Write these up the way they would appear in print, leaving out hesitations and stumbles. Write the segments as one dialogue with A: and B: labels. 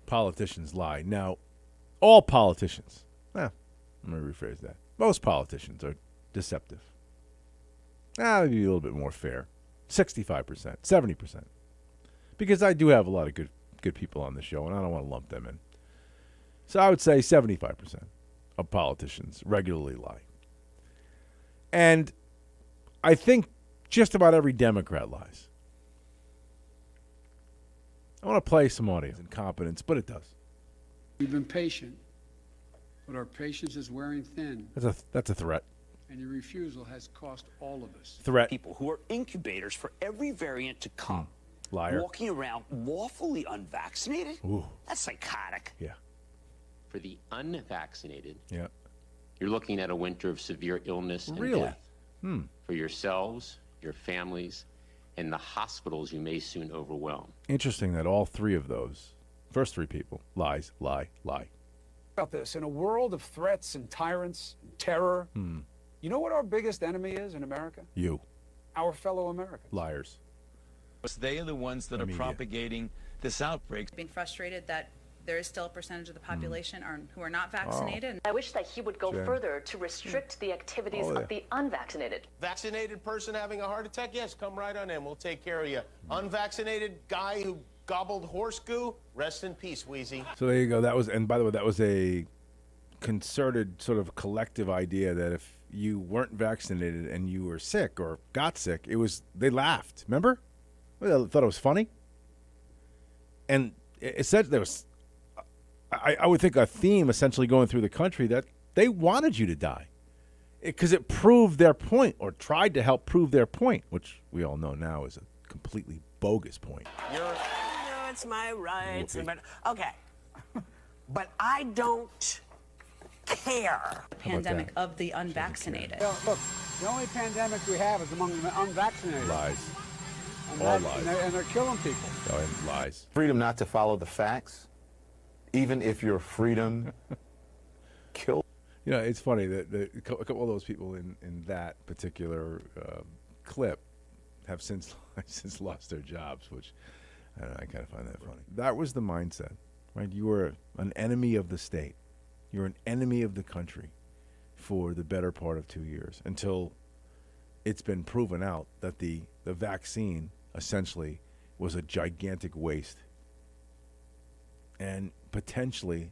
A: politicians lie. Now, all politicians, let me rephrase that. Most politicians are deceptive. Maybe a little bit more fair. 65%, 70%. Because I do have a lot of good people on the show, and I don't want to lump them in. So I would say 75% of politicians regularly lie. And I think just about every Democrat lies. I want to play some audio. Incompetence, but it does.
B: We've been patient, but our patience is wearing thin.
A: That's a threat.
B: And your refusal has cost all of us.
A: Threat.
C: People who are incubators for every variant to come.
A: Liar.
C: Walking around lawfully unvaccinated?
A: Ooh.
C: That's psychotic.
A: Yeah.
D: For the unvaccinated,
A: Yeah.
D: you're looking at a winter of severe illness and
A: Really?
D: death. For yourselves, your families, and the hospitals you may soon overwhelm.
A: Interesting that all three of those, first three people, lies, lie.
B: About this, in a world of threats and tyrants and terror, you know what our biggest enemy is in America?
A: You.
B: Our fellow Americans.
A: Liars.
E: They are the ones that are propagating this outbreak.
F: Being frustrated that there is still a percentage of the population who are not vaccinated.
G: I wish that he would go further to restrict the activities of the unvaccinated.
H: Vaccinated person having a heart attack? Yes, come right on in. We'll take care of you. Unvaccinated guy who gobbled horse goo? Rest in peace, Wheezy.
A: So there you go. That was, and by the way, that was a concerted sort of collective idea that if you weren't vaccinated and you were sick or got sick, they laughed. Remember? They thought it was funny. And it said there was, I would think, a theme essentially going through the country that they wanted you to die because it proved their point, or tried to help prove their point, which we all know now is a completely bogus point.
I: It's my rights. Okay. But I don't care.
F: Pandemic of the unvaccinated.
B: Look, the only pandemic we have is among the unvaccinated.
A: Lies.
B: And
A: All lies.
B: And they're killing people.
A: Lies.
J: Freedom not to follow the facts, even if your freedom kills.
A: You know, it's funny that a couple of those people in that particular clip have since lost their jobs, which I don't know, I kind of find that funny. That was the mindset, right? You were an enemy of the state. You're an enemy of the country for the better part of 2 years, until it's been proven out that the vaccine essentially was a gigantic waste. And potentially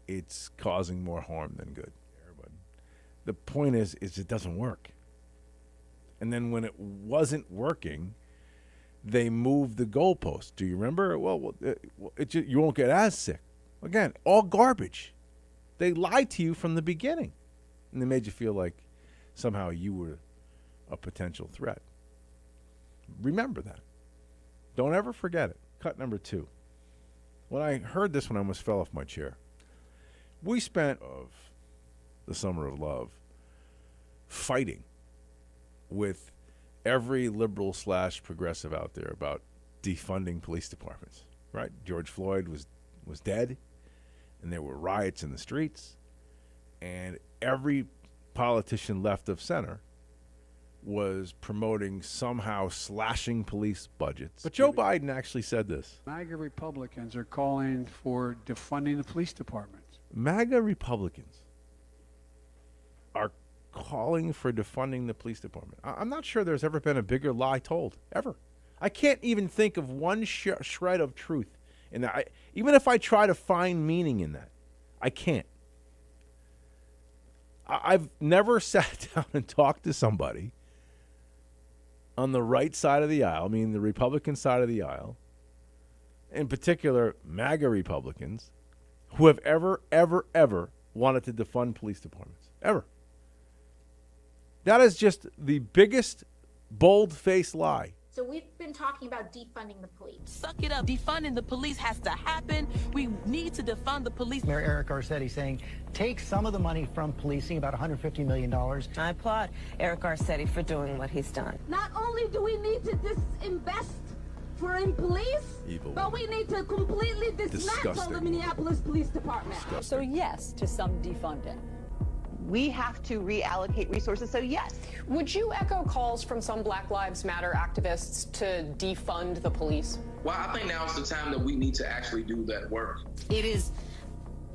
A: it's causing more harm than good. But the point is it doesn't work. And then when it wasn't working, they moved the goalpost. Do you remember? Well, you won't get as sick. Again, all garbage. They lied to you from the beginning. And they made you feel like somehow you were a potential threat. Remember that. Don't ever forget it. Cut number 2. When I heard this one, I almost fell off my chair. We spent the summer of love fighting with every liberal / progressive out there about defunding police departments, right? George Floyd was dead, and there were riots in the streets, and every politician left of center was promoting somehow slashing police budgets. But Joe Biden actually said this.
B: MAGA Republicans are calling for defunding the police departments.
A: MAGA Republicans are calling for defunding the police department. I'm not sure there's ever been a bigger lie told, ever. I can't even think of one shred of truth in that. Even if I try to find meaning in that, I can't. I've never sat down and talked to somebody on the right side of the aisle, I mean the Republican side of the aisle, in particular MAGA Republicans, who have ever wanted to defund police departments. Ever. That is just the biggest bold-faced lie.
K: So we've been talking about defunding the police.
I: Suck it up. Defunding the police has to happen. We need to defund the police.
L: Mayor Eric Garcetti saying, take some of the money from policing, about $150 million.
M: I applaud Eric Garcetti for doing what he's done.
K: Not only do we need to disinvest in police, but we need to completely dismantle the Minneapolis Police Department.
M: So yes to some defunding.
N: we have to reallocate resources. So yes.
O: Would you echo calls from some Black Lives Matter activists to defund the police?
P: Well, I think now is the time that we need to actually do that work.
M: It is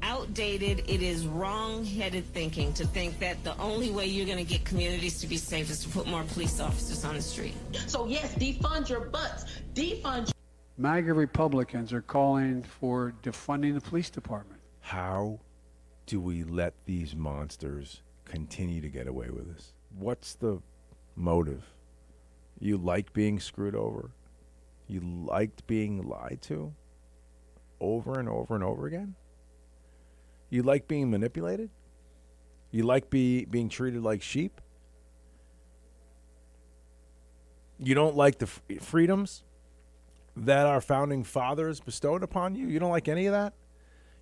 M: outdated. It is wrong-headed thinking to think that the only way you're going to get communities to be safe is to put more police officers on the street.
I: So yes, defund your butts. Defund.
B: MAGA Republicans are calling for defunding the police department.
A: How do we let these monsters continue to get away with this? What's the motive? You like being screwed over? You liked being lied to over and over and over again? You like being manipulated? You like being treated like sheep? You don't like the freedoms that our founding fathers bestowed upon you? You don't like any of that?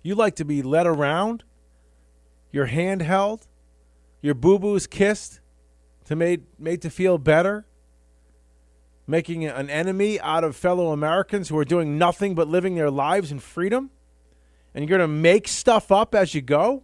A: You like to be led around, your hand held, your boo-boos kissed, made to feel better, making an enemy out of fellow Americans who are doing nothing but living their lives in freedom? And you're going to make stuff up as you go?